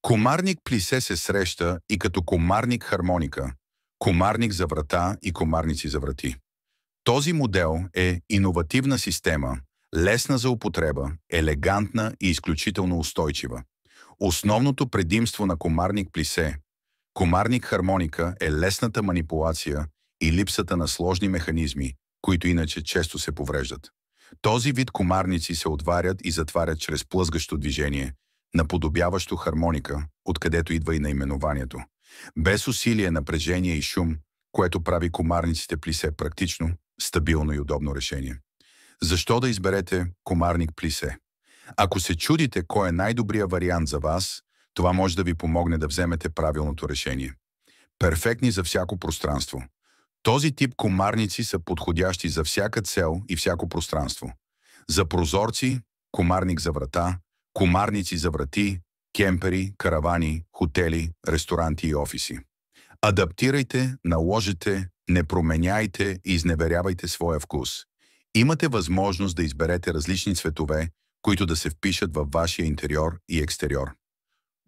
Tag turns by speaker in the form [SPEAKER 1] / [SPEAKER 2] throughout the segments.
[SPEAKER 1] Комарник плисе се среща и като комарник хармоника, комарник за врата и комарници за врати. Този модел е иновативна система, лесна за употреба, елегантна и изключително устойчива. Основното предимство на комарник плисе, комарник хармоника е лесната манипулация и липсата на сложни механизми, които иначе често се повреждат. Този вид комарници се отварят и затварят чрез плъзгащо движение, наподобяващо хармоника, откъдето идва и наименованието. Без усилие, напрежение и шум, което прави комарниците плисе практично, стабилно и удобно решение. Защо да изберете комарник плисе? Ако се чудите кой е най-добрият вариант за вас, това може да ви помогне да вземете правилното решение. Перфектни за всяко пространство. Този тип комарници са подходящи за всяка цел и всяко пространство. За прозорци, комарник за врата, комарници за врати, кемпери, каравани, хотели, ресторанти и офиси. Адаптирайте, наложете, не променяйте и изневерявайте своя вкус. Имате възможност да изберете различни цветове, които да се впишат във вашия интериор и екстериор.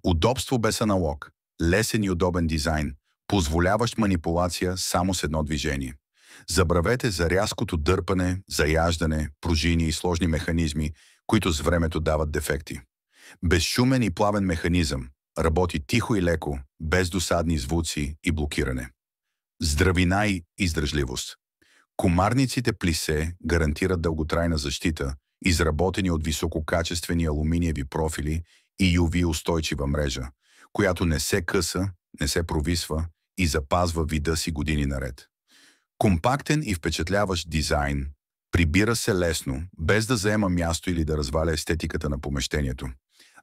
[SPEAKER 1] Удобство без аналог, лесен и удобен дизайн, позволяващ манипулация само с едно движение. Забравете за рязкото дърпане, заяждане, пружини и сложни механизми, които с времето дават дефекти. Безшумен и плавен механизъм, работи тихо и леко, без досадни звуци и блокиране. Здравина и издръжливост. Комарниците плисе гарантират дълготрайна защита, изработени от висококачествени алуминиеви профили и UV-устойчива мрежа, която не се къса, не се провисва и запазва вида си години наред. Компактен и впечатляващ дизайн, прибира се лесно, без да заема място или да разваля естетиката на помещението.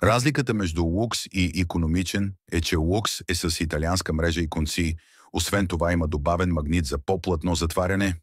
[SPEAKER 1] Разликата между лукс и икономичен е, че лукс е с италианска мрежа и конци, освен това има добавен магнит за по-плътно затваряне